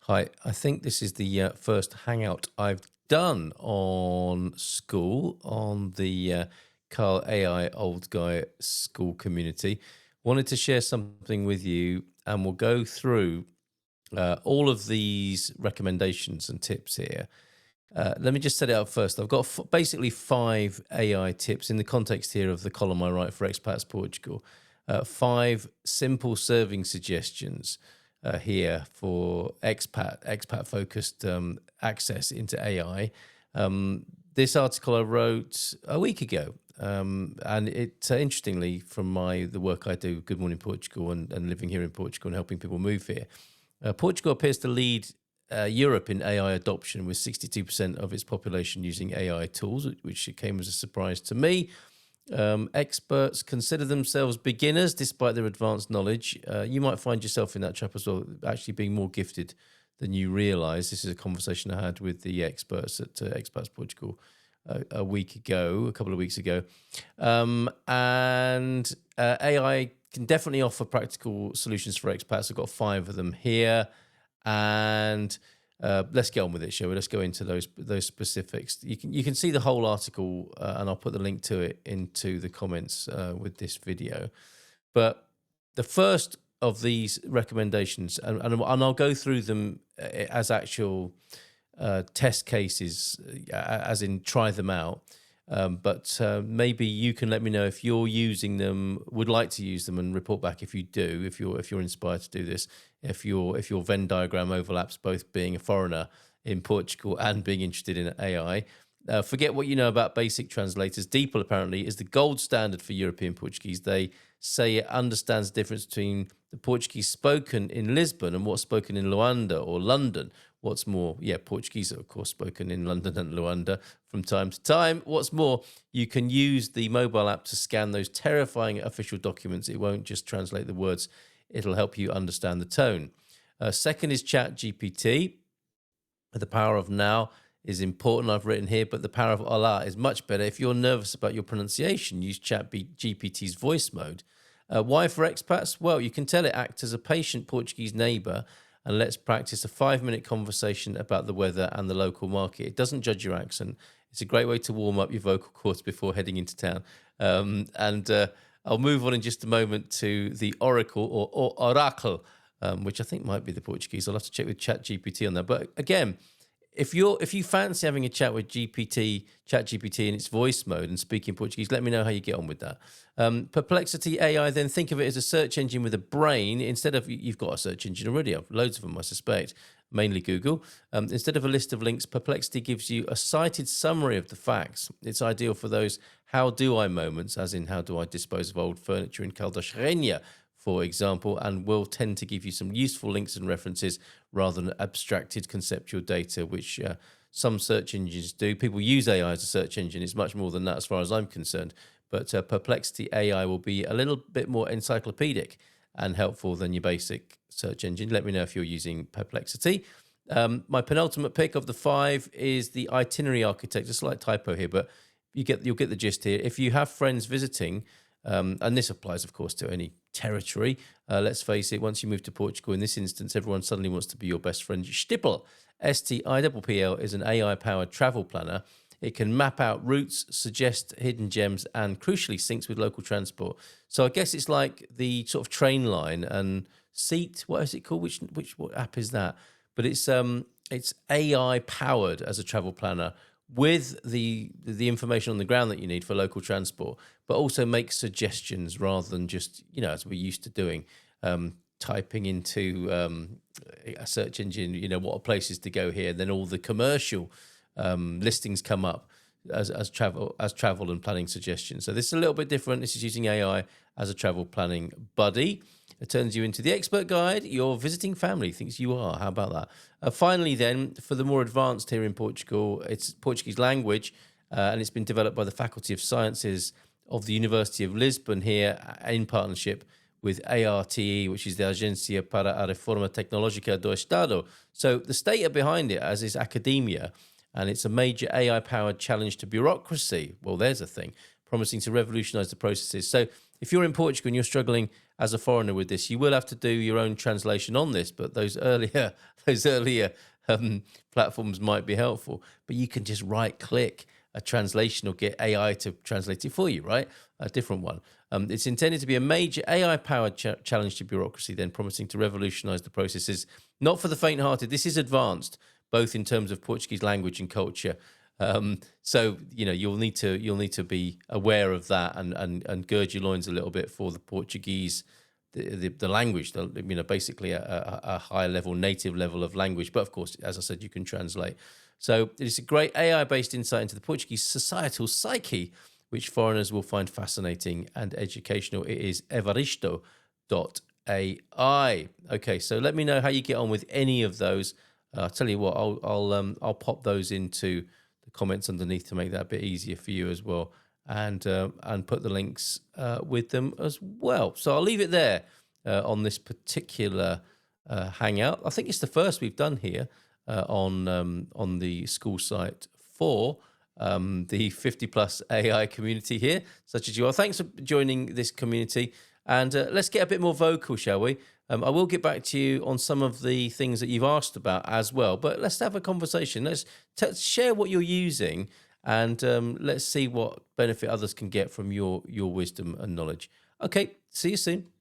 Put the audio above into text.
Hi, I think this is the first hangout I've done on school, on the Carl AI Old Guy School community. Wanted to share something with you, and we'll go through all of these recommendations and tips here. Let me just set it up first. I've got basically 5 AI tips in the context here of the column I write for Expats Portugal. 5 simple serving suggestions here for expat focused access into AI. This article I wrote a week ago, and it interestingly from the work I do, Good Morning Portugal, and living here in Portugal and helping people move here. Portugal appears to lead Europe in AI adoption, with 62% of its population using AI tools, which came as a surprise to me. Experts consider themselves beginners despite their advanced knowledge. You might find yourself in that trap as well, actually being more gifted than you realise. This is a conversation I had with the experts at Expats Portugal a couple of weeks ago. And AI can definitely offer practical solutions for expats. I've got 5 of them here. And let's get on with it, shall we? Let's go into those specifics. You can see the whole article, and I'll put the link to it into the comments with this video. But the first of these recommendations, and I'll go through them as actual test cases, as in try them out. But maybe you can let me know if you're using them, would like to use them, and report back if you do, if you're inspired to do this, if your Venn diagram overlaps both being a foreigner in Portugal and being interested in AI. Forget what you know about basic translators. DeepL apparently is the gold standard for European Portuguese. They say it understands the difference between the Portuguese spoken in Lisbon and what's spoken in Luanda or London. What's more, Portuguese are, of course, spoken in London and Luanda from time to time. What's more, you can use the mobile app to scan those terrifying official documents. It won't just translate the words. It'll help you understand the tone. Second is ChatGPT. The power of now is important, I've written here, but the power of Allah is much better. If you're nervous about your pronunciation, use ChatGPT's voice mode. Why for expats? Well, you can tell it acts as a patient Portuguese neighbour, and let's practice a 5-minute conversation about the weather and the local market. It doesn't judge your accent. It's a great way to warm up your vocal cords before heading into town. I'll move on in just a moment to the Oracle or Oracle, which I think might be the Portuguese. I'll have to check with ChatGPT on that. But again, if you fancy having a chat with ChatGPT in its voice mode and speaking Portuguese, let me know how you get on with that. Perplexity AI, then think of it as a search engine with a brain. Instead of, you've got a search engine already, loads of them I suspect, mainly Google. Instead of a list of links, Perplexity gives you a cited summary of the facts. It's ideal for those how do I moments, as in how do I dispose of old furniture in Caldas, for example, and will tend to give you some useful links and references rather than abstracted conceptual data, which some search engines do. People use AI as a search engine. It's much more than that as far as I'm concerned. But Perplexity AI will be a little bit more encyclopedic and helpful than your basic search engine. Let me know if you're using Perplexity. My penultimate pick of the 5 is the itinerary architect. A slight typo here, but you'll get the gist here. If you have friends visiting, and this applies, of course, to any territory. Let's face it, once you move to Portugal, in this instance, everyone suddenly wants to be your best friend. Stippl, STIPPL, is an AI-powered travel planner. It can map out routes, suggest hidden gems, and crucially syncs with local transport. So I guess it's like the sort of train line and seat. What is it called? What app is that? But it's AI-powered as a travel planner, with the information on the ground that you need for local transport, but also make suggestions rather than just, as we're used to doing, typing into a search engine, what are places to go here. Then all the commercial listings come up as travel and planning suggestions. So this is a little bit different. This is using AI as a travel planning buddy. It turns you into the expert guide your visiting family thinks you are. How about that? Finally, then, for the more advanced here in Portugal, it's Portuguese language, and it's been developed by the Faculty of Sciences of the University of Lisbon here in partnership with ARTE, which is the Agência para a Reforma Tecnológica do Estado. So the state are behind it, as is academia, and it's a major AI-powered challenge to bureaucracy. Well, there's a thing, promising to revolutionise the processes. So if you're in Portugal and you're struggling as a foreigner with this, you will have to do your own translation on this. But those earlier platforms might be helpful. But you can just right-click a translation or get AI to translate it for you, right? A different one. It's intended to be a major AI-powered challenge to bureaucracy, then promising to revolutionize the processes. Not for the faint-hearted. This is advanced, both in terms of Portuguese language and culture. So you'll need to be aware of that and gird your loins a little bit for the Portuguese, the language. Basically a high level, native level of language. But of course, as I said, you can translate. So it's a great AI-based insight into the Portuguese societal psyche, which foreigners will find fascinating and educational. It is evarișto.ai. Okay, so let me know how you get on with any of those. I'll tell you what, I'll pop those into the comments underneath to make that a bit easier for you as well, and put the links with them as well. So I'll leave it there on this particular Hangout. I think it's the first we've done here on the school site for the 50+ AI community here, such as you are. Thanks for joining this community, and let's get a bit more vocal, shall we? I will get back to you on some of the things that you've asked about as well, but let's have a conversation. Let's share what you're using, and let's see what benefit others can get from your wisdom and knowledge. Okay, see you soon.